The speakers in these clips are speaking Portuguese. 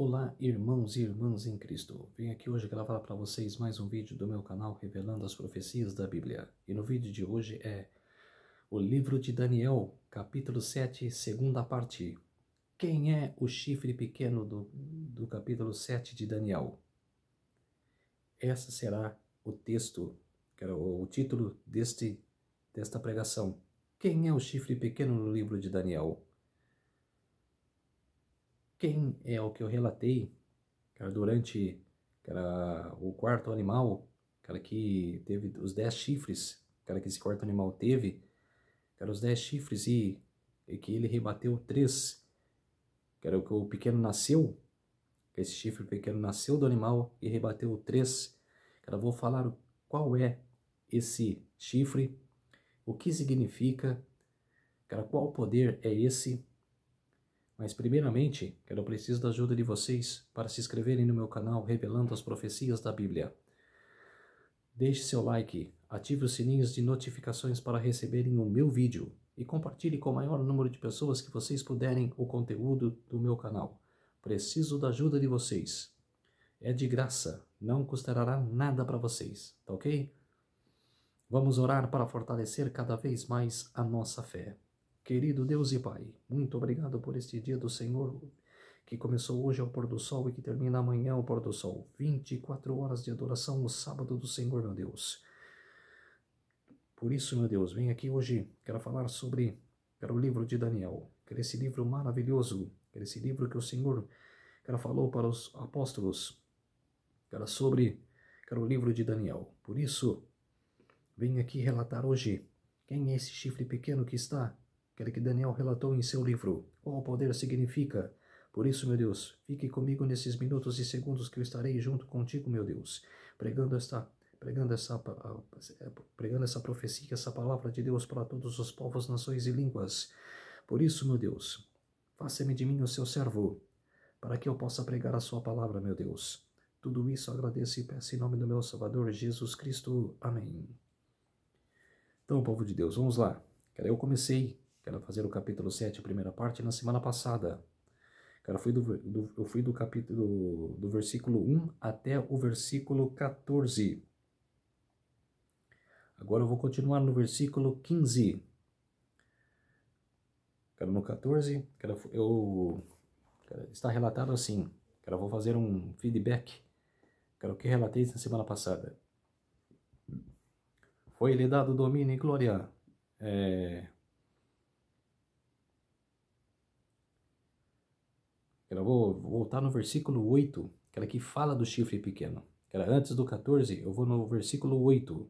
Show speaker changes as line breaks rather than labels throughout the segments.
Olá, irmãos e irmãs em Cristo. Venho aqui hoje gravar para vocês mais um vídeo do meu canal revelando as profecias da Bíblia. E no vídeo de hoje é o livro de Daniel, capítulo 7, segunda parte. Quem é o chifre pequeno do capítulo 7 de Daniel? Esse será o texto, o título desta pregação. Quem é o chifre pequeno no livro de Daniel? Quem é o que eu relatei durante o quarto animal, que teve os 10 chifres, que esse quarto animal teve, os 10 chifres e que ele rebateu 3, o que o pequeno nasceu, que esse chifre pequeno nasceu do animal e rebateu 3. Vou falar qual é esse chifre, o que significa, qual poder é esse. Mas primeiramente, eu preciso da ajuda de vocês para se inscreverem no meu canal Revelando as Profecias da Bíblia. Deixe seu like, ative os sininhos de notificações para receberem o meu vídeo e compartilhe com o maior número de pessoas que vocês puderem o conteúdo do meu canal. Preciso da ajuda de vocês. É de graça, não custará nada para vocês, tá ok? Vamos orar para fortalecer cada vez mais a nossa fé. Querido Deus e Pai, muito obrigado por este dia do Senhor, que começou hoje ao pôr do sol e que termina amanhã ao pôr do sol. 24 horas de adoração no sábado do Senhor, meu Deus. Por isso, meu Deus, venho aqui hoje, quero falar sobre o livro de Daniel, esse livro maravilhoso, esse livro que o Senhor falou para os apóstolos, sobre o livro de Daniel. Por isso, venho aqui relatar hoje quem é esse chifre pequeno que está, que Daniel relatou em seu livro, qual o poder significa. Por isso, meu Deus, fique comigo nesses minutos e segundos que eu estarei junto contigo, meu Deus, pregando essa profecia, essa palavra de Deus para todos os povos, nações e línguas. Por isso, meu Deus, faça-me de mim o seu servo, para que eu possa pregar a sua palavra, meu Deus. Tudo isso agradeço e peço em nome do meu Salvador, Jesus Cristo. Amém. Então, povo de Deus, vamos lá. Eu comecei a fazer o capítulo 7, a primeira parte, na semana passada. Eu fui do capítulo, do versículo 1 até o versículo 14. Agora eu vou continuar no versículo 15. No 14, está relatado assim. Eu vou fazer um feedback. O que relatei na semana passada. Foi-lhe dado domínio e glória. Eu vou voltar no versículo 8, que fala do chifre pequeno. Antes do 14, eu vou no versículo 8.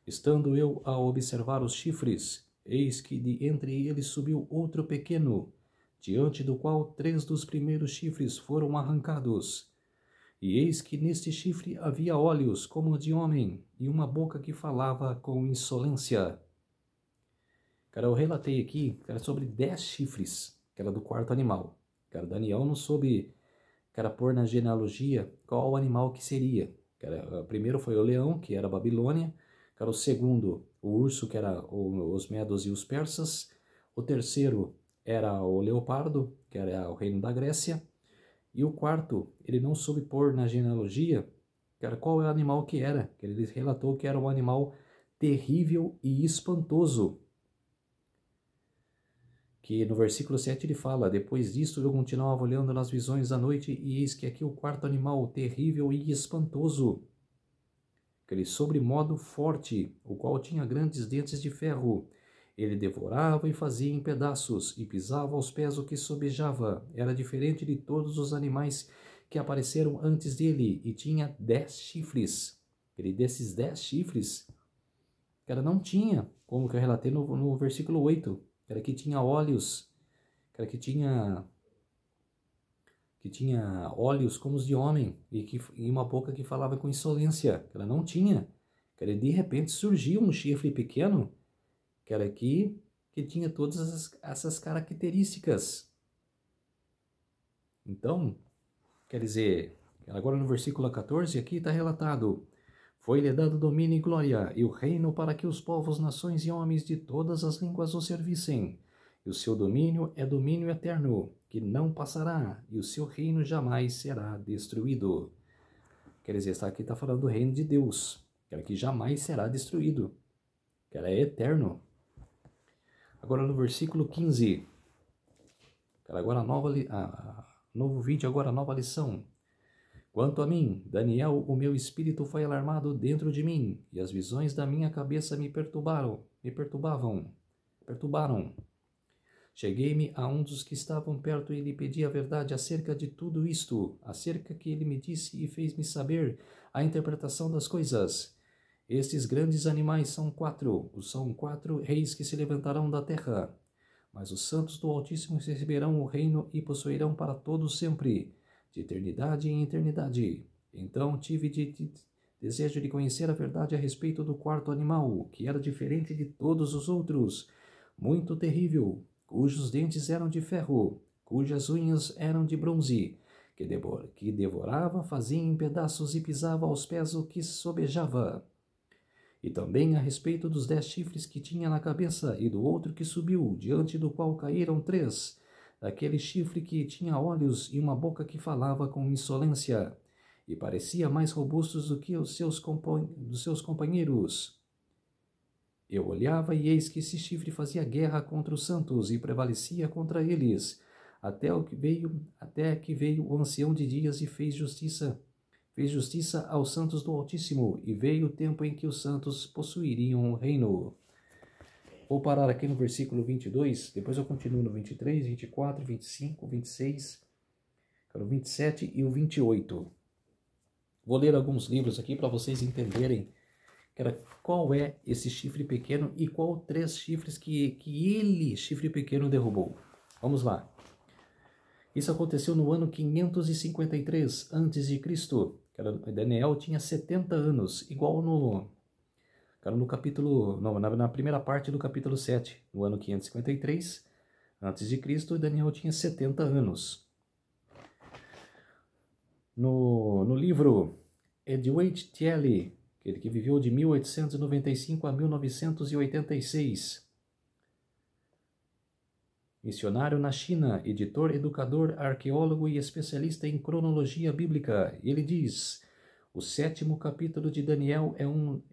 Estando eu a observar os chifres, eis que de entre eles subiu outro pequeno, diante do qual 3 dos primeiros chifres foram arrancados. E eis que neste chifre havia olhos como de homem, e uma boca que falava com insolência. Eu relatei aqui, sobre 10 chifres, do quarto animal. Daniel não soube, pôr na genealogia qual o animal que seria. O primeiro foi o leão, que era a Babilônia. O segundo, o urso, que era os medos e os persas. O terceiro era o leopardo, que era o reino da Grécia. E o quarto, ele não soube pôr na genealogia, qual é o animal que era. Ele relatou que era um animal terrível e espantoso. Que no versículo 7 ele fala: depois disto eu continuava olhando nas visões da noite, e eis que aqui o quarto animal, terrível e espantoso, sobremodo forte, o qual tinha grandes dentes de ferro. Ele devorava e fazia em pedaços, e pisava aos pés o que sobejava. Era diferente de todos os animais que apareceram antes dele, e tinha 10 chifres. Desses 10 chifres, não tinha, como que eu relatei no versículo 8, que tinha olhos, que tinha olhos como os de homem, e uma boca que falava com insolência. Ela não tinha. De repente surgiu um chifre pequeno, que tinha todas essas características. Então, agora no versículo 14, aqui está relatado: foi-lhe dado domínio e glória, e o reino para que os povos, nações e homens de todas as línguas o servissem. E o seu domínio é domínio eterno, que não passará, e o seu reino jamais será destruído. Quer dizer, aqui está falando do reino de Deus, que jamais será destruído, que é eterno. Agora no versículo 15, agora novo vídeo, agora nova lição. Quanto a mim, Daniel, o meu espírito foi alarmado dentro de mim, e as visões da minha cabeça me perturbaram. Cheguei-me a um dos que estavam perto e lhe pedi a verdade acerca de tudo isto, acerca que ele me disse e fez-me saber a interpretação das coisas. Estes grandes animais são quatro reis que se levantarão da terra. Mas os santos do Altíssimo receberão o reino e possuirão para todos sempre, de eternidade em eternidade. Então tive desejo de conhecer a verdade a respeito do quarto animal, que era diferente de todos os outros, muito terrível, cujos dentes eram de ferro, cujas unhas eram de bronze, que devorava, fazia em pedaços e pisava aos pés o que sobejava. E também a respeito dos 10 chifres que tinha na cabeça, e do outro que subiu, diante do qual caíram 3, daquele chifre que tinha olhos e uma boca que falava com insolência, e parecia mais robustos do que dos seus companheiros. Eu olhava e eis que esse chifre fazia guerra contra os santos e prevalecia contra eles, até que veio o ancião de dias e fez justiça aos santos do Altíssimo, e veio o tempo em que os santos possuiriam o reino. Vou parar aqui no versículo 22, depois eu continuo no 23, 24, 25, 26, o 27 e o 28. Vou ler alguns livros aqui para vocês entenderem qual é esse chifre pequeno e qual 3 chifres que chifre pequeno, derrubou. Vamos lá. Isso aconteceu no ano 553 a.C. Daniel tinha 70 anos, igual no capítulo, na primeira parte do capítulo 7, no ano 553 a.C., Daniel tinha 70 anos. No livro Edward Thiele, que viveu de 1895 a 1986, missionário na China, editor, educador, arqueólogo e especialista em cronologia bíblica, ele diz: o 7º capítulo de Daniel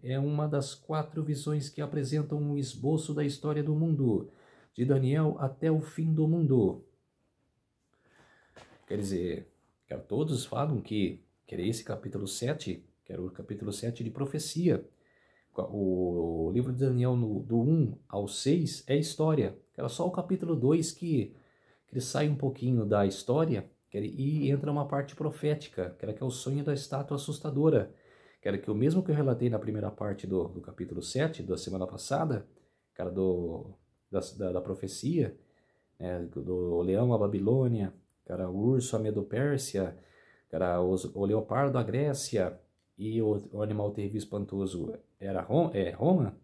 é uma das 4 visões que apresentam um esboço da história do mundo, de Daniel até o fim do mundo. Quer dizer, todos falam que era esse capítulo 7, que era o capítulo 7 de profecia. O livro de Daniel, do 1 ao 6, é história. Era só o capítulo 2 que ele sai um pouquinho da história e entra uma parte profética, que é o sonho da estátua assustadora. Que o mesmo que eu relatei na primeira parte do capítulo 7, da semana passada, da profecia, do leão, a Babilônia, o urso, a Medo-Pérsia, o leopardo, a Grécia, e o animal terrível espantoso era Roma.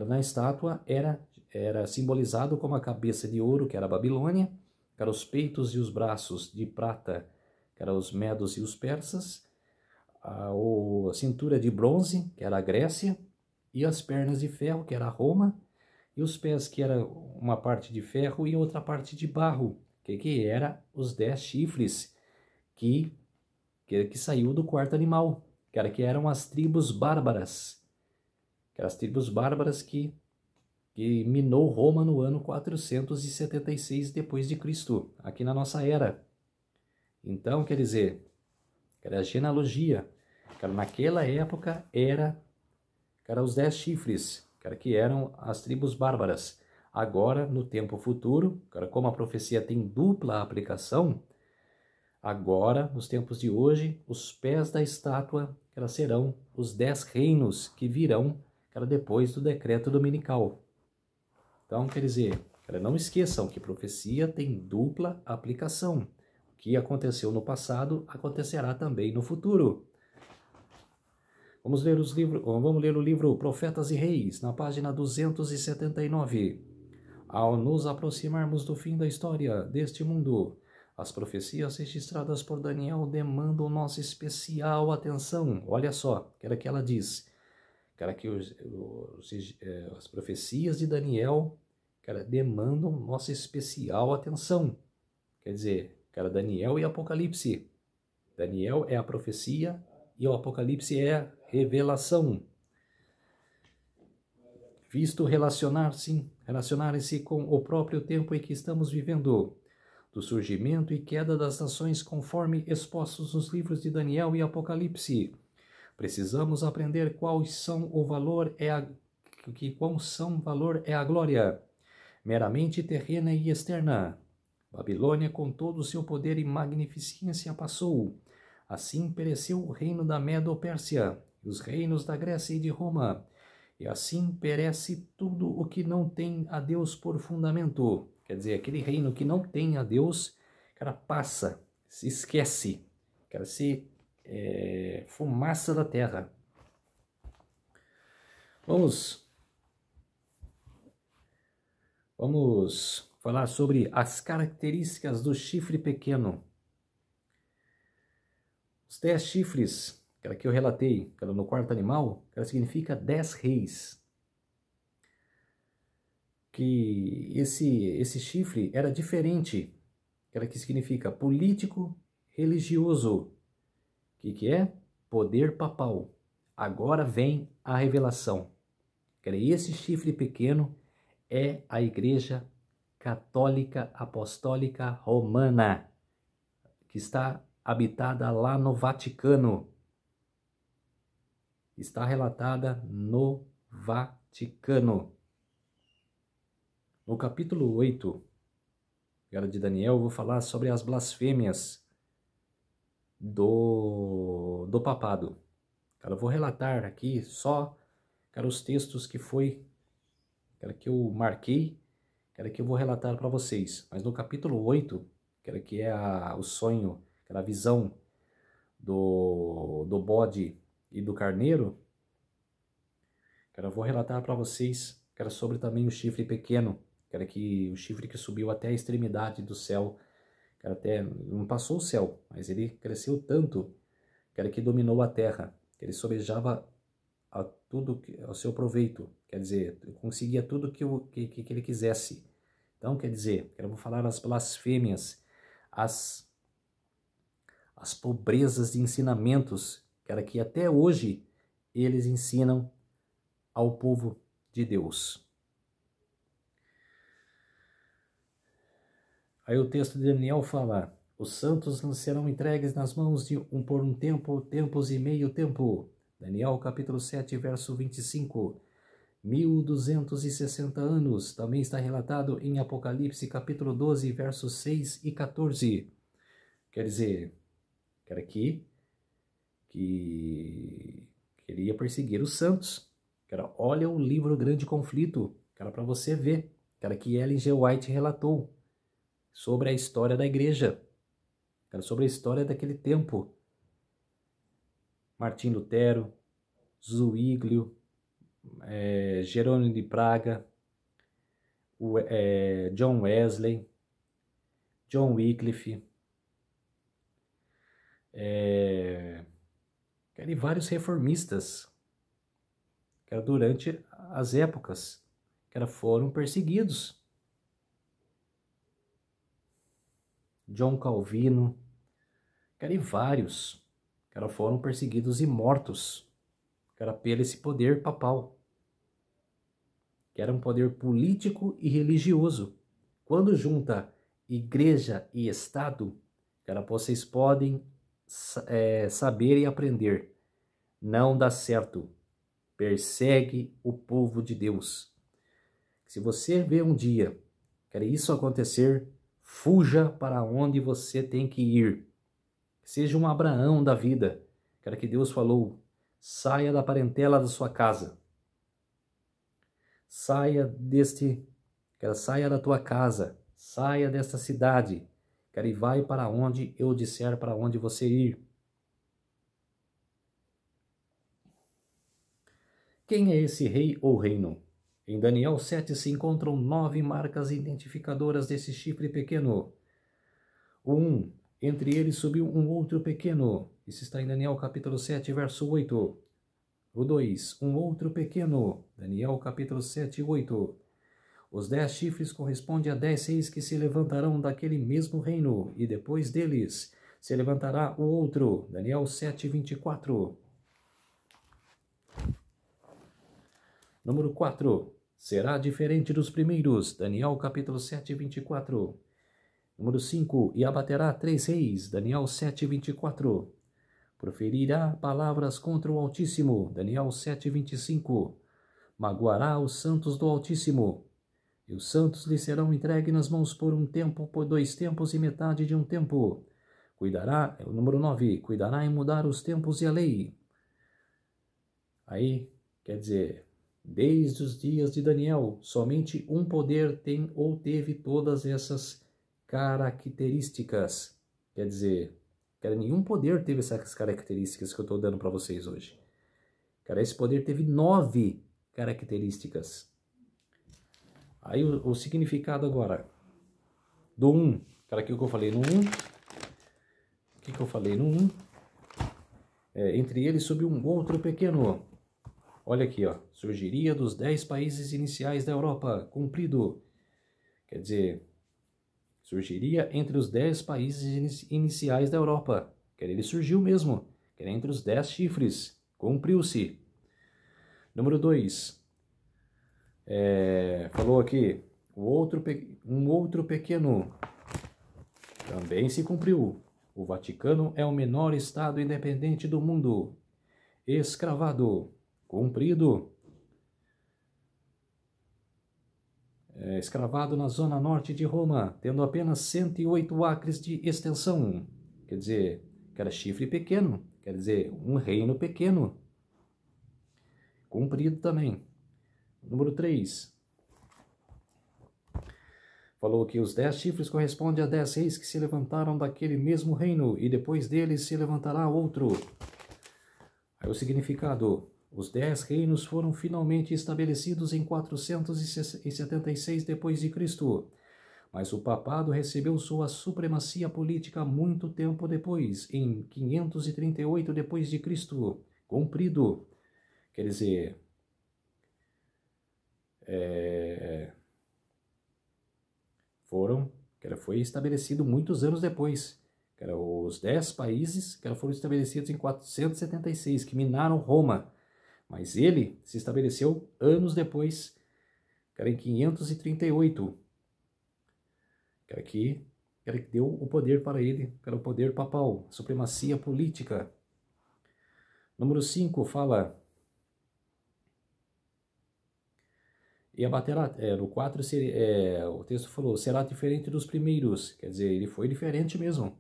Na estátua era simbolizado como a cabeça de ouro, que era a Babilônia, os peitos e os braços de prata, que eram os medos e os persas, a cintura de bronze, que era a Grécia, e as pernas de ferro, que era Roma, e os pés, que era uma parte de ferro e outra parte de barro, que era os 10 chifres que saiu do quarto animal, que eram as tribos bárbaras, as tribos bárbaras que minou Roma no ano 476 depois de Cristo, aqui na nossa era. Então, quer dizer, a genealogia, naquela época era os 10 chifres, que eram as tribos bárbaras. Agora, no tempo futuro, como a profecia tem dupla aplicação, agora, nos tempos de hoje, os pés da estátua serão os 10 reinos que virão depois do decreto dominical. Então, quer dizer, não esqueçam que profecia tem dupla aplicação. O que aconteceu no passado, acontecerá também no futuro. Vamos ler o livro Profetas e Reis, na página 279. Ao nos aproximarmos do fim da história deste mundo, as profecias registradas por Daniel demandam nossa especial atenção. Olha só, que ela diz, as profecias de Daniel demandam nossa especial atenção. Quer dizer, cara, Daniel e Apocalipse. Daniel é a profecia e o Apocalipse é a revelação. Visto relacionarem-se com o próprio tempo em que estamos vivendo, do surgimento e queda das nações conforme expostos nos livros de Daniel e Apocalipse. Precisamos aprender quão são valor é a glória, meramente terrena e externa. Babilônia, com todo o seu poder e magnificência, passou. Assim pereceu o reino da Medo-Pérsia, e os reinos da Grécia e de Roma. E assim perece tudo o que não tem a Deus por fundamento. Quer dizer, aquele reino que não tem a Deus, cara, passa, se esquece, cara, se fumaça da terra. Vamos falar sobre as características do chifre pequeno. Os 10 chifres, que eu relatei, no quarto animal, significa 10 reis. Que esse chifre era diferente, que significa político, religioso. O que é? Poder papal. Agora vem a revelação. Esse chifre pequeno é a Igreja Católica Apostólica Romana, que está habitada lá no Vaticano. Está relatada no Vaticano. No capítulo 8, de Daniel, eu vou falar sobre as blasfêmias do papado. Eu vou relatar aqui só, os textos que que eu marquei, que eu vou relatar para vocês. Mas no capítulo 8, que é o sonho, a visão do bode e do carneiro, eu vou relatar para vocês, sobre também o chifre pequeno, o chifre que subiu até a extremidade do céu, até não passou o céu, mas ele cresceu tanto, que dominou a terra, que ele sobejava a tudo ao seu proveito, quer dizer, conseguia tudo que ele quisesse. Então, quer dizer, eu vou falar as blasfêmias, as pobrezas de ensinamentos, que até hoje eles ensinam ao povo de Deus. Aí o texto de Daniel fala: os santos serão entregues nas mãos por um tempo, tempos e meio tempo. Daniel capítulo 7, verso 25. 1260 anos. Também está relatado em Apocalipse capítulo 12, versos 6 e 14. Quer dizer, que ele ia perseguir os santos. Olha o livro Grande Conflito, para você ver, que Ellen G. White relatou sobre a história da igreja, sobre a história daquele tempo. Martim Lutero, Zwinglio, Jerônimo de Praga, John Wesley, John Wycliffe, e vários reformistas, durante as épocas, foram perseguidos. John Calvino, e vários, foram perseguidos e mortos, pelo esse poder papal, que era um poder político e religioso. Quando junta igreja e Estado, vocês podem saber e aprender. Não dá certo. Persegue o povo de Deus. Se você vê um dia, isso acontecer, fuja para onde você tem que ir. Seja um Abraão da vida, que Deus falou, saia da parentela da sua casa. Saia da tua casa, saia desta cidade, e vai para onde eu disser para onde você ir. Quem é esse rei ou reino? Em Daniel 7 se encontram 9 marcas identificadoras desse chifre pequeno. O 1, entre eles subiu um outro pequeno. Isso está em Daniel capítulo 7, verso 8. O 2, um outro pequeno. Daniel capítulo 7, 8. Os 10 chifres correspondem a 10 reis que se levantarão daquele mesmo reino, e depois deles se levantará o outro. Daniel 7:24. Número 4. Será diferente dos primeiros. Daniel capítulo 7:24. Número 5. E abaterá 3 reis. Daniel 7:24. Proferirá palavras contra o Altíssimo. Daniel 7:25. Magoará os santos do Altíssimo. E os santos lhe serão entregues nas mãos por um tempo, por 2 tempos e metade de um tempo. Cuidará, o número 9, cuidará em mudar os tempos e a lei. Aí, quer dizer, desde os dias de Daniel, somente um poder tem ou teve todas essas características. Quer dizer, nenhum poder teve essas características que eu estou dando para vocês hoje. Cara, esse poder teve 9 características. Aí o significado agora do 1. Cara, o que eu falei no 1? O que eu falei no 1? Entre eles subiu um outro pequeno. Olha aqui, ó. Surgiria dos 10 países iniciais da Europa. Cumprido. Quer dizer, surgiria entre os 10 países iniciais da Europa. Quer dizer, ele surgiu mesmo. Quer dizer, entre os 10 chifres. Cumpriu-se. Número 2. Falou aqui, um outro pequeno, também se cumpriu. O Vaticano é o menor estado independente do mundo. Escravado, cumprido. Escravado na zona norte de Roma, tendo apenas 108 acres de extensão. Quer dizer, que era chifre pequeno, quer dizer, um reino pequeno. Cumprido também. Número 3. Falou que os 10 chifres correspondem a 10 reis que se levantaram daquele mesmo reino, e depois deles se levantará outro. Aí o significado. Os 10 reinos foram finalmente estabelecidos em 476 d.C., mas o papado recebeu sua supremacia política muito tempo depois, em 538 d.C. Cumprido. Quer dizer, foi estabelecido muitos anos depois. Os 10 países foram estabelecidos em 476, que minaram Roma. Mas ele se estabeleceu anos depois, em 538. Que deu o poder para ele, o poder papal, supremacia política. Número 5 fala... E abaterá, no 4, o texto falou, será diferente dos primeiros. Quer dizer, ele foi diferente mesmo.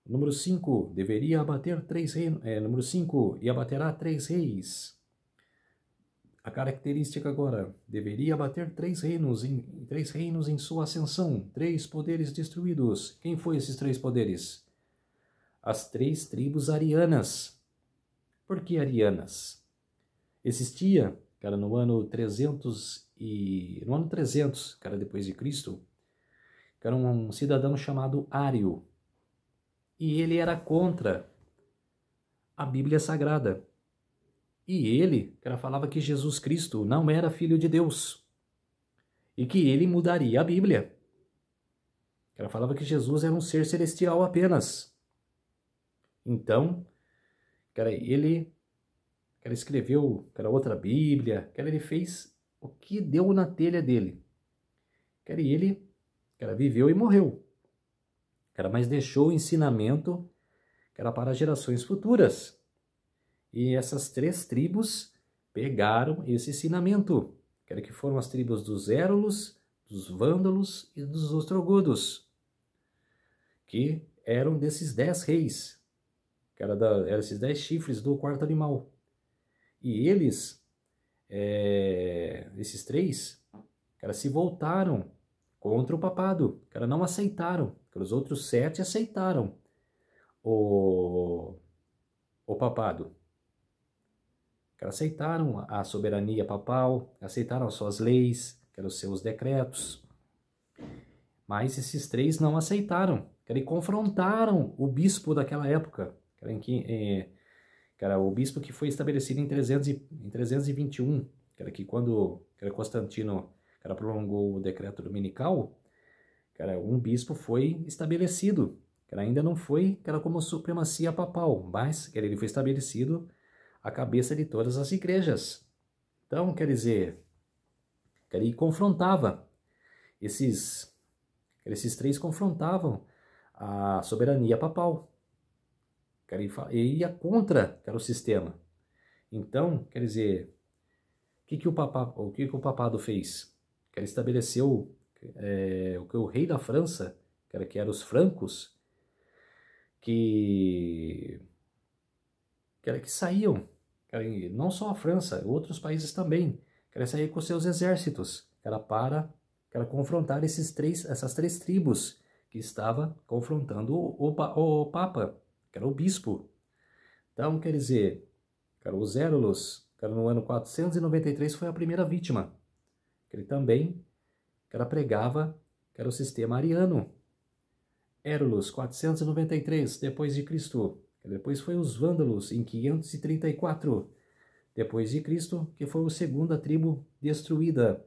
Número 5, deveria abater 3 reis. Número 5, e abaterá 3 reis. A característica agora, deveria abater 3 reinos em sua ascensão, 3 poderes destruídos. Quem foi esses 3 poderes? As 3 tribos arianas. Por que arianas? Existia... no ano 300, depois de Cristo, um cidadão chamado Ário. E ele era contra a Bíblia Sagrada. E ele, falava que Jesus Cristo não era filho de Deus. E que ele mudaria a Bíblia. Falava que Jesus era um ser celestial apenas. Então, ele... escreveu outra Bíblia, ele fez o que deu na telha dele. Ele viveu e morreu. Mas deixou o ensinamento para gerações futuras. E essas 3 tribos pegaram esse ensinamento, que foram as tribos dos Érulos, dos Vândalos e dos Ostrogodos, que eram desses 10 reis, eram esses 10 chifres do 4º animal. E eles, esses 3, se voltaram contra o papado. Não aceitaram. Os outros 7 aceitaram o papado. Aceitaram a soberania papal, aceitaram as suas leis, os seus decretos. Mas esses 3 não aceitaram. E confrontaram o bispo daquela época, o bispo que foi estabelecido em 321, que quando Constantino ela prolongou o decreto dominical, cara, um bispo foi estabelecido, que ainda não foi que era como supremacia papal, mas que ele foi estabelecido a cabeça de todas as igrejas. Então, quer dizer, que ele confrontava esses três confrontavam a soberania papal, que ele ia contra que era o sistema. Então, quer dizer, o que o papado fez? Que ele estabeleceu o que o rei da França, que era os francos, que saíam, não só a França, outros países também, que sair com seus exércitos, que era confrontar essas três tribos que estava confrontando o Papa, que era o bispo. Então, quer dizer, os Érulos, no ano 493 foi a primeira vítima, que ele também pregava que era o sistema ariano. Érulos, 493 depois de Cristo. Depois foi os Vândalos, em 534 depois de Cristo, que foi a segunda tribo destruída.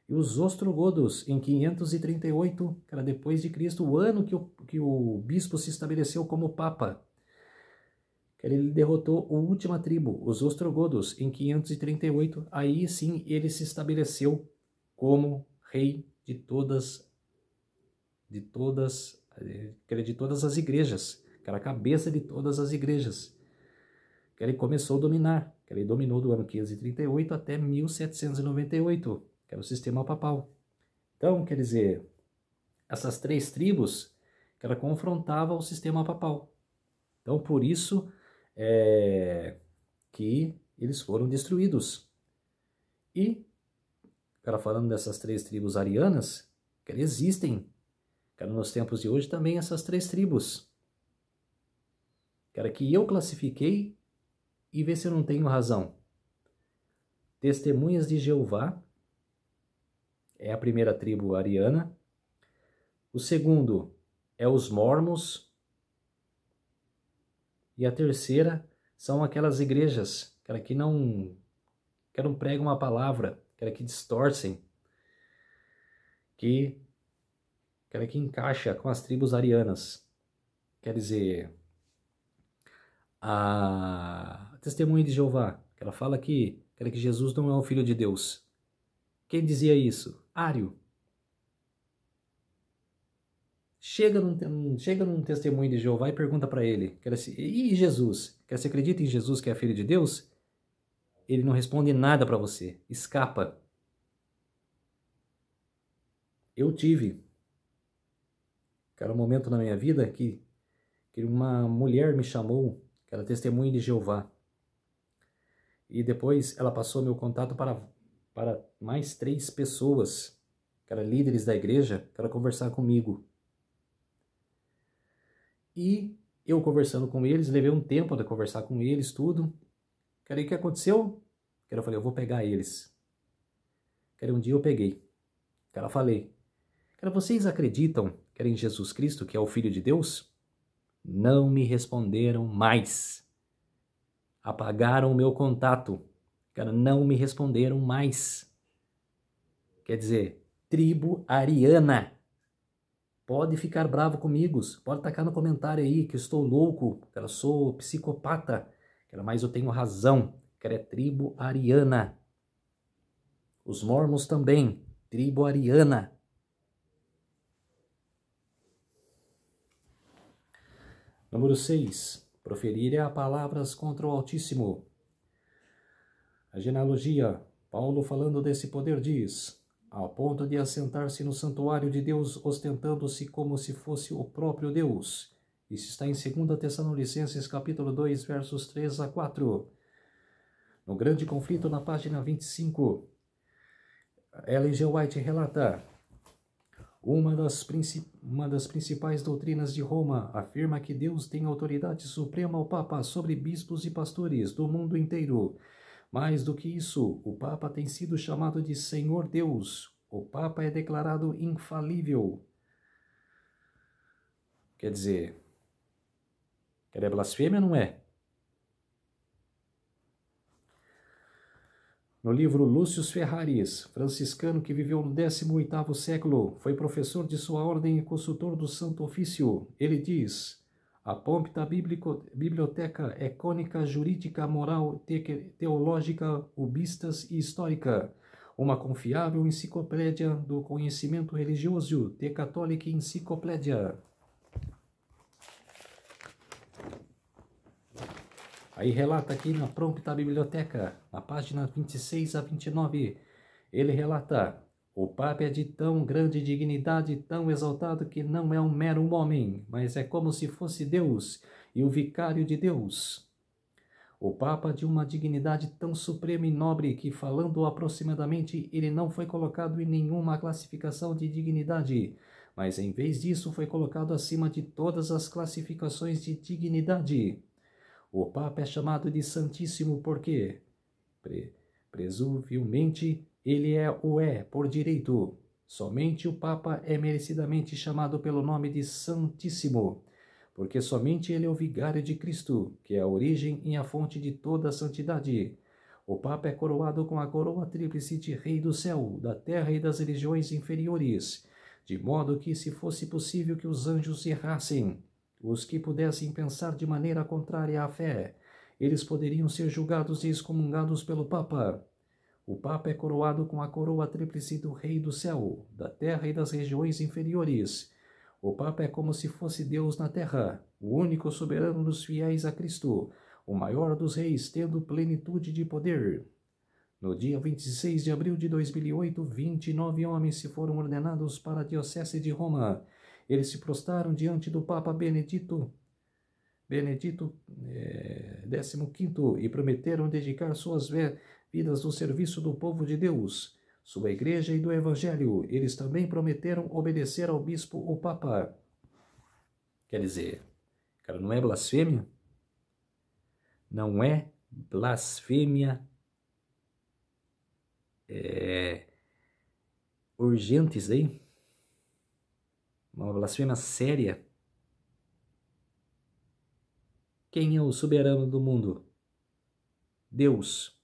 E os Ostrogodos, em 538, que era depois de Cristo, o ano que o bispo se estabeleceu como papa. Ele derrotou a última tribo, os Ostrogodos, em 538. Aí sim ele se estabeleceu como rei de todas as igrejas, que era a cabeça de todas as igrejas. Que ele começou a dominar, que ele dominou do ano 538 até 1798, que era o sistema papal. Então, quer dizer, essas três tribos que ela confrontava o sistema papal. Então, por isso que eles foram destruídos. E, cara, falando dessas três tribos arianas, que existem, cara, nos tempos de hoje também essas três tribos. Cara, que eu classifiquei e ver se eu não tenho razão. Testemunhas de Jeová é a primeira tribo ariana. O segundo é os Mormons. E a terceira são aquelas igrejas que não pregam a palavra, que distorcem, que encaixa com as tribos arianas. Quer dizer, a Testemunha de Jeová, que ela fala que Jesus não é o Filho de Deus. Quem dizia isso? Ário. Chega num Testemunho de Jeová e pergunta para ele, e Jesus? Você acredita em Jesus que é Filho de Deus? Ele não responde nada para você, escapa. Eu tive, cara, um momento na minha vida que uma mulher me chamou, que era Testemunha de Jeová. E depois ela passou meu contato para mais 3 pessoas, que eram líderes da igreja, que era conversar comigo. E eu conversando com eles, levei um tempo de conversar com eles, tudo. Cara, e o que aconteceu? Cara, eu falei, eu vou pegar eles. Cara, um dia eu peguei. Cara, falei, cara, vocês acreditam que era em Jesus Cristo, que é o Filho de Deus? Não me responderam mais. Apagaram o meu contato. Cara, não me responderam mais. Quer dizer, tribo ariana. Pode ficar bravo comigo, pode tacar no comentário aí que eu estou louco, que eu sou psicopata, mas eu tenho razão, que é tribo ariana. Os mormons também, tribo ariana. Número 6. Proferir a palavras contra o Altíssimo. A genealogia, Paulo falando desse poder diz, ao ponto de assentar-se no santuário de Deus, ostentando-se como se fosse o próprio Deus. Isso está em 2 Tessalonicenses, capítulo 2, versos 3 a 4. No grande conflito, na página 25, Ellen G. White relata, uma das principais doutrinas de Roma afirma que Deus tem autoridade suprema ao Papa sobre bispos e pastores do mundo inteiro. Mais do que isso, o Papa tem sido chamado de Senhor Deus. O Papa é declarado infalível. Quer dizer, é blasfêmia ou não é? No livro Lúcio Ferraris, franciscano que viveu no 18º século, foi professor de sua ordem e consultor do Santo Ofício, ele diz: a Púlpita Biblioteca é cônica, jurídica, moral, teológica, ubistas e histórica, uma confiável enciclopédia do conhecimento religioso, The Catholic Encyclopedia. Aí relata aqui na Púlpita Biblioteca, na página 26 a 29, ele relata: o Papa é de tão grande dignidade, tão exaltado, que não é um mero homem, mas é como se fosse Deus e o vicário de Deus. O Papa de uma dignidade tão suprema e nobre que, falando aproximadamente, ele não foi colocado em nenhuma classificação de dignidade, mas em vez disso foi colocado acima de todas as classificações de dignidade. O Papa é chamado de Santíssimo porque, presumivelmente, ele é por direito. Somente o Papa é merecidamente chamado pelo nome de Santíssimo, porque somente ele é o vigário de Cristo, que é a origem e a fonte de toda a santidade. O Papa é coroado com a coroa tríplice de Rei do céu, da terra e das regiões inferiores, de modo que, se fosse possível que os anjos errassem, os que pudessem pensar de maneira contrária à fé, eles poderiam ser julgados e excomungados pelo Papa. O Papa é coroado com a coroa tríplice do Rei do céu, da terra e das regiões inferiores. O Papa é como se fosse Deus na terra, o único soberano dos fiéis a Cristo, o maior dos reis, tendo plenitude de poder. No dia 26 de abril de 2008, 29 homens se foram ordenados para a Diocese de Roma. Eles se prostraram diante do Papa Benedito XV e prometeram dedicar suas vidas no serviço do povo de Deus, sua igreja e do Evangelho. Eles também prometeram obedecer ao bispo ou Papa. Quer dizer, cara, não é blasfêmia? Não é blasfêmia urgentes aí? Uma blasfêmia séria? Quem é o soberano do mundo? Deus.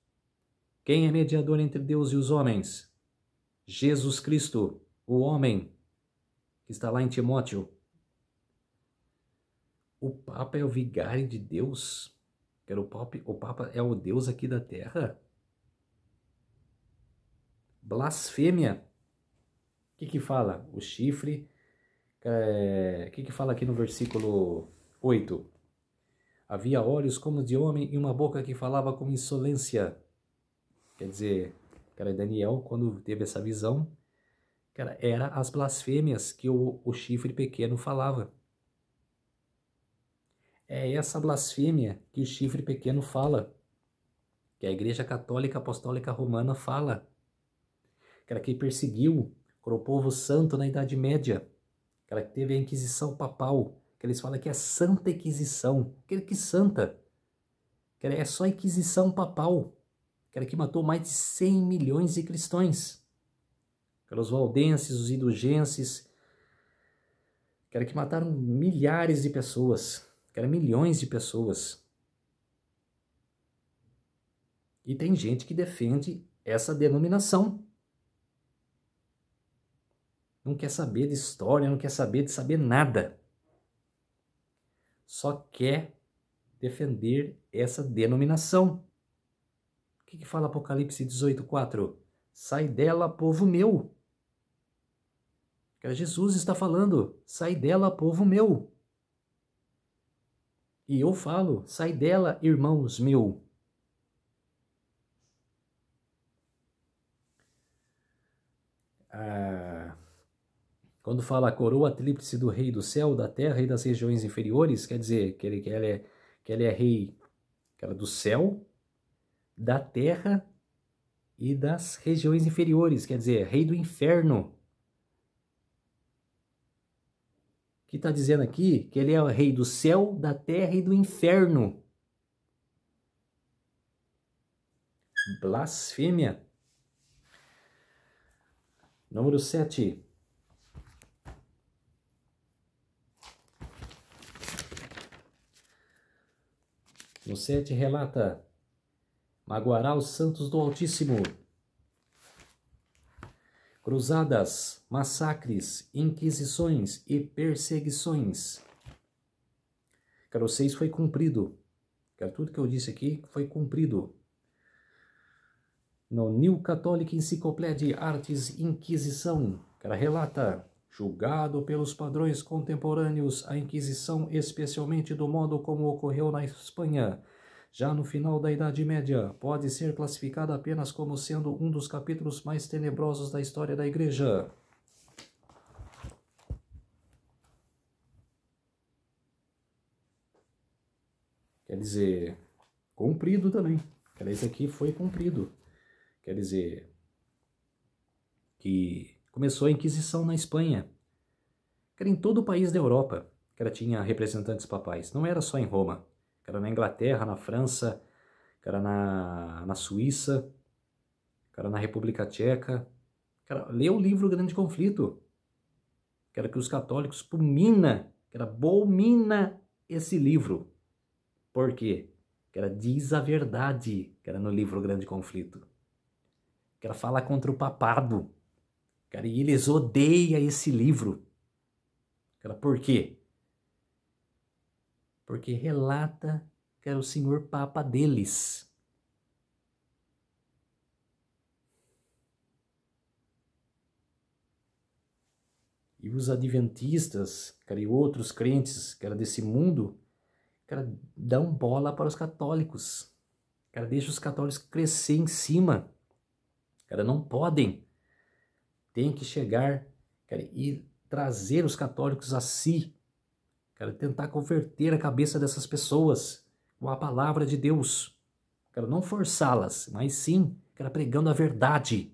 Quem é mediador entre Deus e os homens? Jesus Cristo, o homem, que está lá em Timóteo. O Papa é o vigário de Deus? O Papa é o Deus aqui da terra? Blasfêmia. O que fala? O chifre. O que fala aqui no versículo 8? Havia olhos como de homem e uma boca que falava com insolência. Quer dizer, cara, Daniel, quando teve essa visão, cara, era as blasfêmias que o chifre pequeno falava. É essa blasfêmia que o chifre pequeno fala, que a Igreja Católica Apostólica Romana fala. Cara, que perseguiu o povo santo na Idade Média. Cara, que teve a Inquisição Papal, que eles falam que é Santa Inquisição. Que santa? Cara, é só Inquisição Papal. Cara, que matou mais de 100 milhões de cristãos. Cara, os valdenses, os indulgenses. Cara, que mataram milhares de pessoas. Cara, milhões de pessoas. E tem gente que defende essa denominação. Não quer saber de história, não quer saber de saber nada. Só quer defender essa denominação. O que fala Apocalipse 18:4? Sai dela, povo meu. Jesus está falando, sai dela, povo meu. E eu falo, sai dela, irmãos meu. Quando fala a coroa tríplice do rei do céu, da terra e das regiões inferiores, quer dizer que ele é rei do céu, da terra e das regiões inferiores, quer dizer, rei do inferno. Que está dizendo aqui que ele é o rei do céu, da terra e do inferno. Blasfêmia. Número 7. No 7 relata: magoará os santos do Altíssimo. Cruzadas, massacres, inquisições e perseguições. Cara, o 6 foi cumprido. Cara, tudo que eu disse aqui foi cumprido. No New Catholic Encyclopedia Artes Inquisição, cara, relata: julgado pelos padrões contemporâneos, a Inquisição, especialmente do modo como ocorreu na Espanha, já no final da Idade Média, pode ser classificada apenas como sendo um dos capítulos mais tenebrosos da história da Igreja. Quer dizer, cumprido também. Esse aqui foi cumprido. Quer dizer, que começou a Inquisição na Espanha. Que era em todo o país da Europa, que ela tinha representantes papais. Não era só em Roma. Que era na Inglaterra, na França, que era na Suíça, que era na República Tcheca. Cara, lê o livro Grande Conflito. Que era que os católicos abomina esse livro. Por quê? Que era diz a verdade, que era no livro Grande Conflito. Que ela fala contra o papado. Cara, e eles odeiam esse livro. Cara, por quê? Porque relata que era o senhor papa deles. E os adventistas, cara, e outros crentes, que era desse mundo, cara, dão bola para os católicos. Cara, deixa os católicos crescer em cima. Cara, não podem. Tem que chegar, cara, e trazer os católicos a si. Cara, tentar converter a cabeça dessas pessoas com a palavra de Deus. Cara, não forçá-las, mas sim, cara, pregando a verdade.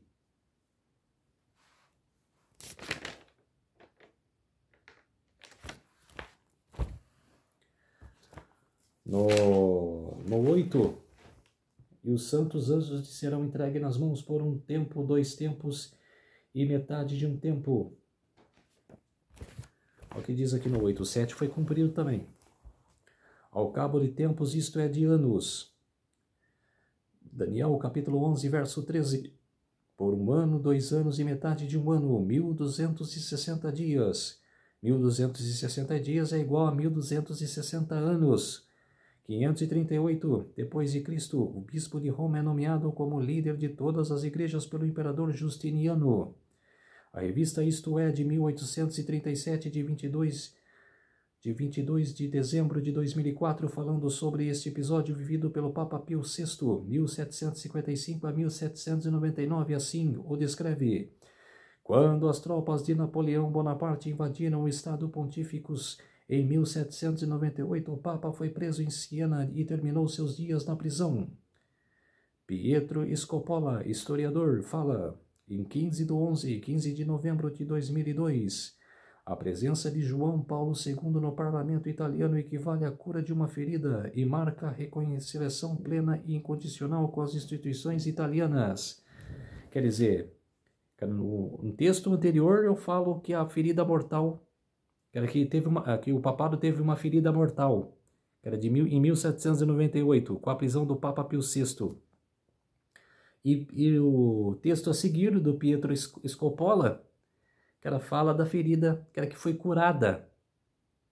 No 8, e os santos anjos lhe serão entregues nas mãos por um tempo, 2 tempos e metade de um tempo. Olha o que diz aqui no 8. O 7 foi cumprido também. Ao cabo de tempos, isto é, de anos. Daniel, capítulo 11, verso 13. Por 1 ano, 2 anos e metade de um ano, 1260 dias. 1260 dias é igual a 1260 anos. 538, depois de Cristo, o bispo de Roma é nomeado como líder de todas as igrejas pelo imperador Justiniano. A revista Isto É, de 1837, de 22 de dezembro de 2004, falando sobre este episódio vivido pelo Papa Pio VI, 1755 a 1799, assim o descreve. Quando as tropas de Napoleão Bonaparte invadiram o Estado Pontíficos em 1798, o Papa foi preso em Siena e terminou seus dias na prisão. Pietro Scopola, historiador, fala, em 15 de novembro de 2002, a presença de João Paulo II no parlamento italiano equivale à cura de uma ferida e marca a reconciliação plena e incondicional com as instituições italianas. Quer dizer, no texto anterior eu falo que a ferida mortal, que o papado teve uma ferida mortal, que era em 1798, com a prisão do Papa Pio VI. E o texto a seguir, do Pietro Scopola, que ela fala da ferida que foi curada.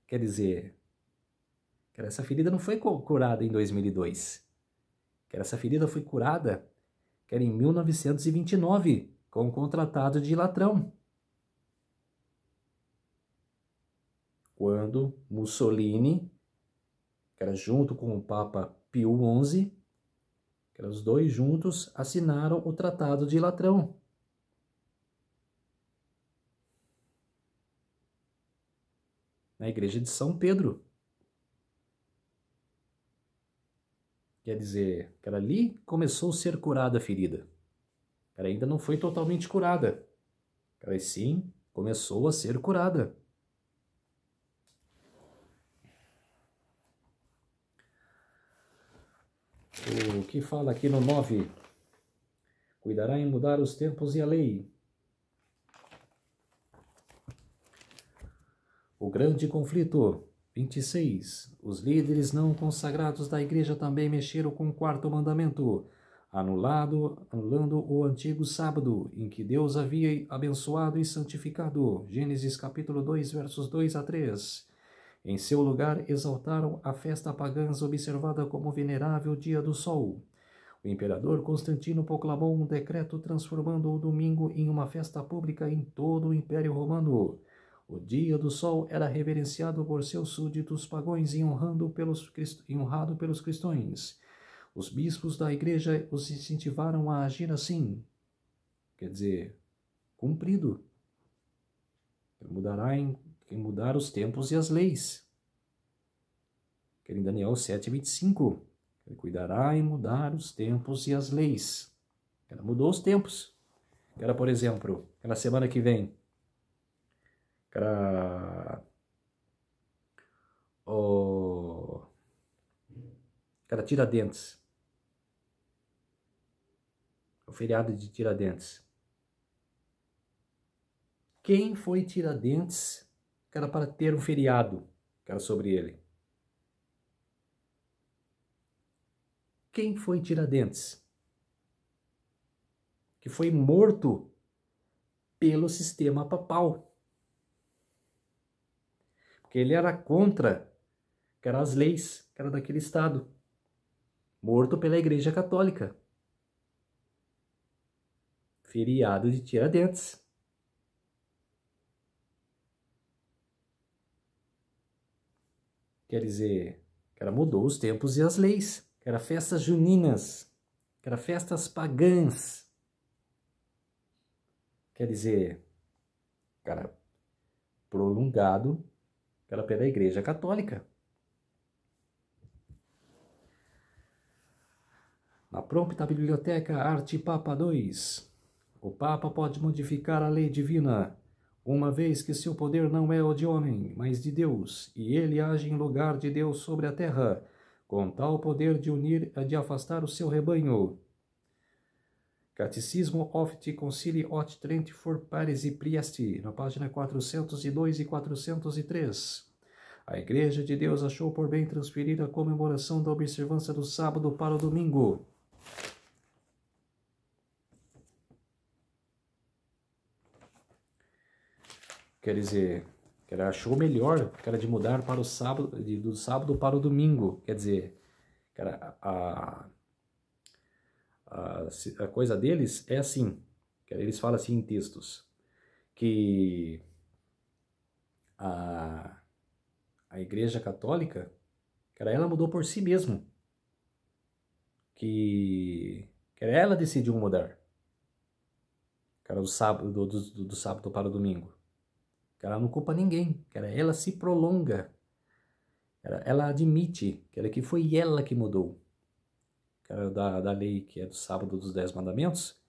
Quer dizer, que essa ferida não foi curada em 2002. Que essa ferida foi curada que era em 1929, com o Tratado de Latrão. Quando Mussolini, que era junto com o Papa Pio XI, que eram os dois juntos, assinaram o Tratado de Latrão. Na igreja de São Pedro. Quer dizer, que ali começou a ser curada a ferida. Ela ainda não foi totalmente curada. Ela sim começou a ser curada. O que fala aqui no 9? Cuidará em mudar os tempos e a lei. O grande conflito. 26. Os líderes não consagrados da igreja também mexeram com o 4º mandamento. anulando o antigo sábado, em que Deus havia abençoado e santificado. Gênesis capítulo 2, versos 2 a 3. Em seu lugar, exaltaram a festa pagã observada como venerável dia do sol. O imperador Constantino proclamou um decreto transformando o domingo em uma festa pública em todo o Império Romano. O dia do sol era reverenciado por seus súditos pagãos e honrado pelos cristãos. Os bispos da igreja os incentivaram a agir assim. Quer dizer, cumprido. Mudar os tempos e as leis. Que em Daniel 7:25. Ele cuidará em mudar os tempos e as leis. Ela mudou os tempos. Era, por exemplo, na semana que vem, Tiradentes. O feriado de Tiradentes. Quem foi Tiradentes, para ter um feriado, sobre ele? Quem foi Tiradentes? Que foi morto pelo sistema papal. Porque ele era contra, as leis, daquele estado. Morto pela Igreja Católica. Feriado de Tiradentes. Quer dizer, mudou os tempos e as leis. Festas juninas. Festas pagãs. Quer dizer, prolongado pela Igreja Católica. Na prompta biblioteca Arte Papa 2, o Papa pode modificar a lei divina, uma vez que seu poder não é o de homem, mas de Deus, e ele age em lugar de Deus sobre a terra, com tal poder de unir e de afastar o seu rebanho. Catecismo Ofte Concili Ot Trent for Pares e Priesti, na página 402 e 403. A Igreja de Deus achou por bem transferir a comemoração da observância do sábado para o domingo. Quer dizer, achou melhor, de mudar para o sábado, do sábado para o domingo. Quer dizer, a coisa deles é assim, eles falam assim em textos, que a Igreja Católica, ela mudou por si mesmo, que ela decidiu mudar, do sábado, do sábado para o domingo. Ela não culpa ninguém, ela se prolonga, ela admite que foi ela que mudou, da lei que é do sábado dos 10 mandamentos,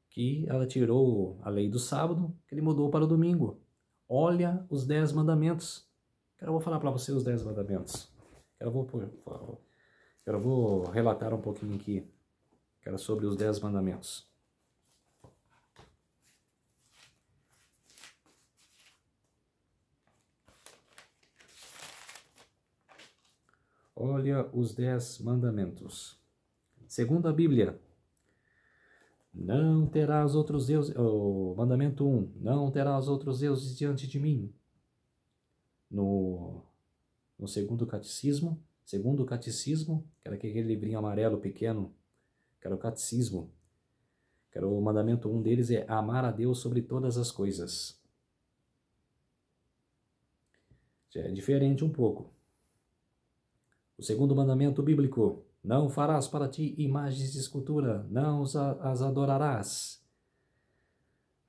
que ela tirou a lei do sábado, que ele mudou para o domingo. Olha os 10 mandamentos. Eu vou falar para você os 10 mandamentos. Eu vou relatar um pouquinho aqui, sobre os 10 mandamentos. Olha os 10 mandamentos. Segundo a Bíblia, não terás outros deuses. Mandamento 1, não terás outros deuses diante de mim. No segundo catecismo, que era aquele livrinho amarelo pequeno, o catecismo, o mandamento 1 deles é amar a Deus sobre todas as coisas. Já é diferente um pouco. O segundo mandamento bíblico, não farás para ti imagens de escultura, não as adorarás.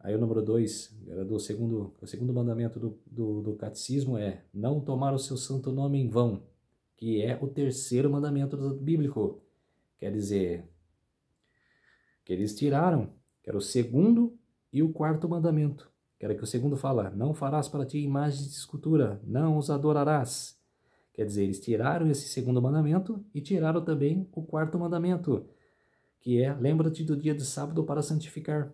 Aí o número 2, o segundo mandamento do catecismo é não tomar o seu santo nome em vão, que é o terceiro mandamento bíblico. Quer dizer, que eles tiraram, o segundo e o quarto mandamento. Que o segundo fala, não farás para ti imagens de escultura, não os adorarás. Quer dizer, eles tiraram esse segundo mandamento e tiraram também o quarto mandamento, que é, lembra-te do dia de sábado para santificar.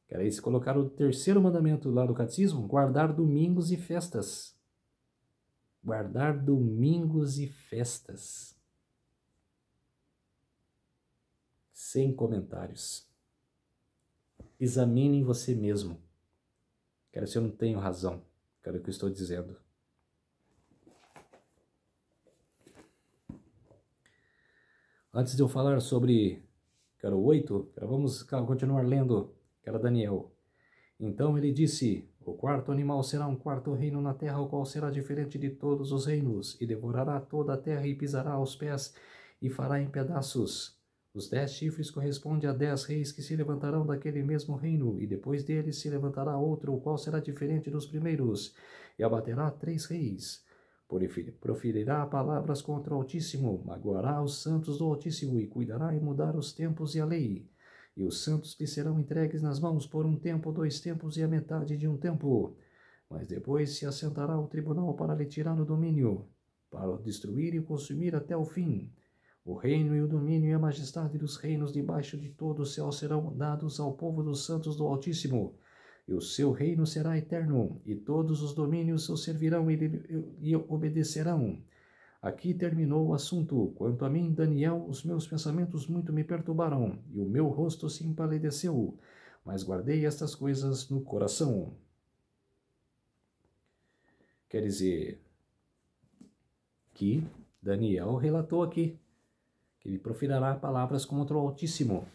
Eles colocaram o terceiro mandamento lá do catecismo, guardar domingos e festas. Guardar domingos e festas. sem comentários. Examine em você mesmo. Cara, se eu não tenho razão, cara, o que eu estou dizendo. Antes de eu falar sobre, cara, o 8, cara, vamos continuar lendo, cara, Daniel. Então ele disse: o quarto animal será um quarto reino na terra, o qual será diferente de todos os reinos, e devorará toda a terra e pisará aos pés e fará em pedaços. Os 10 chifres correspondem a 10 reis que se levantarão daquele mesmo reino, e depois deles se levantará outro, o qual será diferente dos primeiros, e abaterá 3 reis. Proferirá palavras contra o Altíssimo, magoará os santos do Altíssimo, e cuidará em mudar os tempos e a lei. E os santos lhe serão entregues nas mãos por um tempo, 2 tempos e a metade de um tempo. Mas depois se assentará o tribunal para lhe tirar o domínio, para o destruir e consumir até o fim. O reino e o domínio e a majestade dos reinos debaixo de todo o céu serão dados ao povo dos santos do Altíssimo. E o seu reino será eterno, e todos os domínios o servirão e obedecerão. Aqui terminou o assunto. Quanto a mim, Daniel, os meus pensamentos muito me perturbaram, e o meu rosto se empalideceu, mas guardei estas coisas no coração. Quer dizer, que Daniel relatou aqui, que ele proferirá palavras contra o Altíssimo.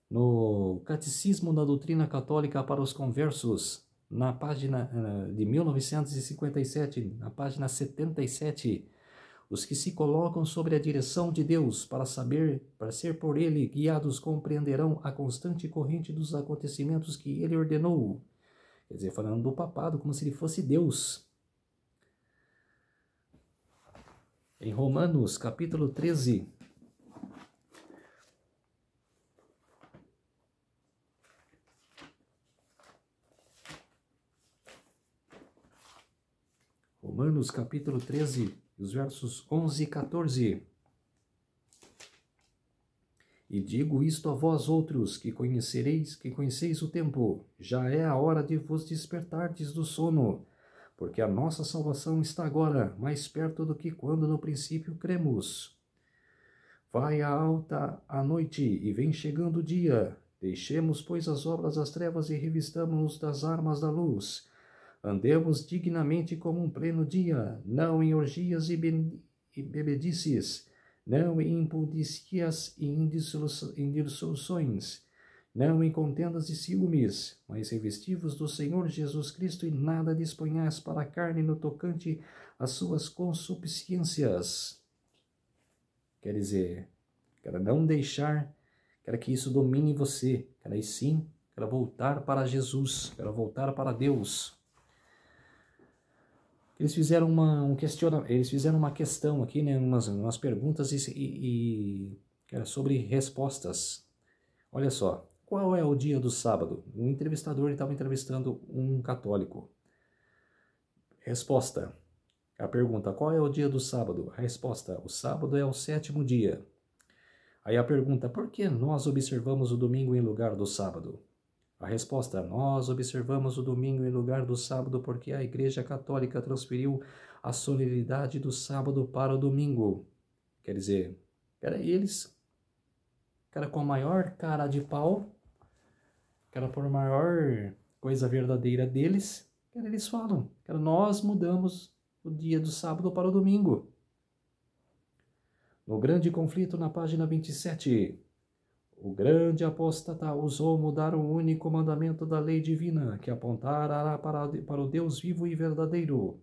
No Catecismo da Doutrina Católica para os Conversos, na página de 1957, na página 77, os que se colocam sobre a direção de Deus para ser por ele guiados, compreenderão a constante corrente dos acontecimentos que ele ordenou. Quer dizer, falando do papado como se ele fosse Deus. Em Romanos, capítulo 13, Romanos, capítulo 13, os versos 11 e 14. E digo isto a vós outros, que conheceis o tempo, já é a hora de vos despertardes do sono, porque a nossa salvação está agora mais perto do que quando no princípio cremos. Vai alta a noite e vem chegando o dia. Deixemos, pois, as obras das trevas e revistamo-nos das armas da luz. Andemos dignamente como um pleno dia, não em orgias e bebedices, não em impudicias e indissoluções, não em contendas e ciúmes, mas revestivos do Senhor Jesus Cristo e nada disponhais para a carne no tocante às suas concupiscências. Quer dizer, quero não deixar, quero que isso domine você, quero aí sim, quero voltar para Jesus, quero voltar para Deus. Eles fizeram uma questão aqui, né, umas perguntas sobre respostas. Olha só, qual é o dia do sábado? Um entrevistador estava entrevistando um católico. Resposta. A pergunta, qual é o dia do sábado? A resposta, o sábado é o 7º dia. Aí a pergunta, por que nós observamos o domingo em lugar do sábado? A resposta, nós observamos o domingo em lugar do sábado porque a Igreja Católica transferiu a solenidade do sábado para o domingo. Quer dizer, eles, com a maior cara de pau, por maior coisa verdadeira deles, eles falam, nós mudamos o dia do sábado para o domingo. No grande conflito, na página 27, o grande apóstata ousou mudar o único mandamento da lei divina, que apontará para o Deus vivo e verdadeiro.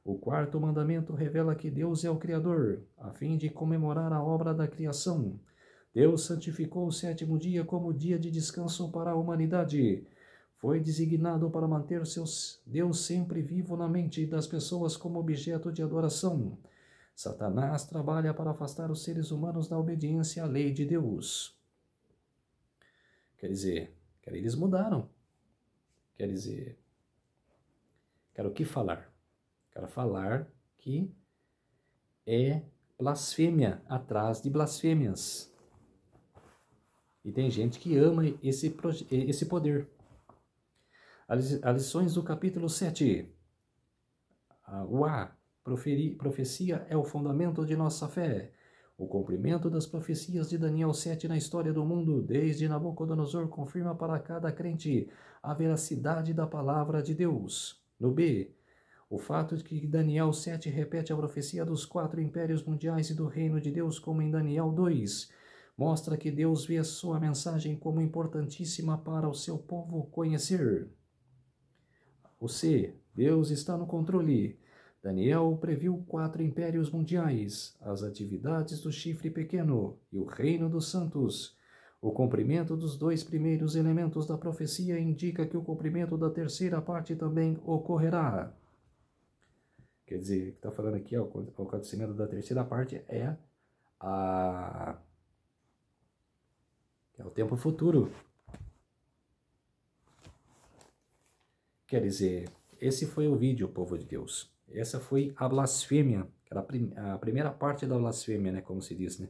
O 4º mandamento revela que Deus é o Criador, a fim de comemorar a obra da criação. Deus santificou o 7º dia como dia de descanso para a humanidade. Foi designado para manter Deus sempre vivo na mente das pessoas como objeto de adoração. Satanás trabalha para afastar os seres humanos da obediência à lei de Deus. Quer dizer, eles mudaram. Quer dizer, o que falar? Quero falar que é blasfêmia atrás de blasfêmias. E tem gente que ama esse poder. As lições do capítulo 7. Profecia é o fundamento de nossa fé. O cumprimento das profecias de Daniel 7 na história do mundo, desde Nabucodonosor, confirma para cada crente a veracidade da palavra de Deus. No B, o fato de que Daniel 7 repete a profecia dos 4 impérios mundiais e do reino de Deus como em Daniel 2, mostra que Deus vê a sua mensagem como importantíssima para o seu povo conhecer. O C, Deus está no controle. Daniel previu 4 impérios mundiais, as atividades do chifre pequeno e o reino dos santos. O cumprimento dos 2 primeiros elementos da profecia indica que o cumprimento da terceira parte também ocorrerá. Quer dizer, o que está falando aqui, o acontecimento da terceira parte é o tempo futuro. Quer dizer, esse foi o vídeo, povo de Deus. Essa foi a blasfêmia, que era a primeira parte da blasfêmia, né, como se diz, né?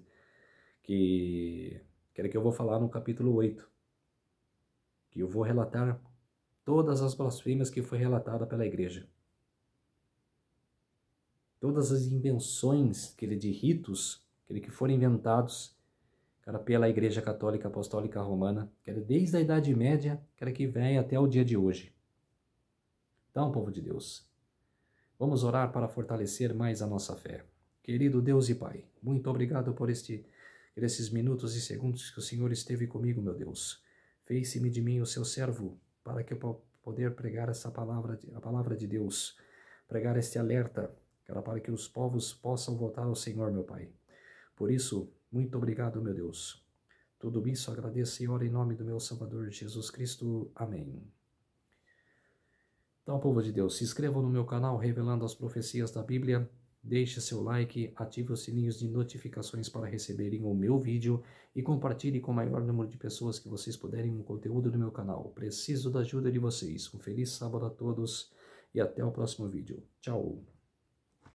Que eu vou falar no capítulo 8. Que eu vou relatar todas as blasfêmias que foi relatada pela igreja. Todas as invenções de ritos que foram inventados pela Igreja Católica Apostólica Romana, desde a Idade Média, que vem até o dia de hoje. Então, povo de Deus, vamos orar para fortalecer mais a nossa fé. Querido Deus e Pai, muito obrigado por esses minutos e segundos que o Senhor esteve comigo, meu Deus. Fez-me de mim o seu servo, para que eu poder pregar essa palavra, a palavra de Deus, pregar este alerta, para que os povos possam voltar ao Senhor, meu Pai. Por isso, muito obrigado, meu Deus. Tudo isso agradeço e oro em nome do meu Salvador Jesus Cristo. Amém. Então, povo de Deus, se inscrevam no meu canal Revelando as Profecias da Bíblia, deixe seu like, ative os sininhos de notificações para receberem o meu vídeo e compartilhe com o maior número de pessoas que vocês puderem o conteúdo do meu canal. Preciso da ajuda de vocês. Um feliz sábado a todos e até o próximo vídeo. Tchau!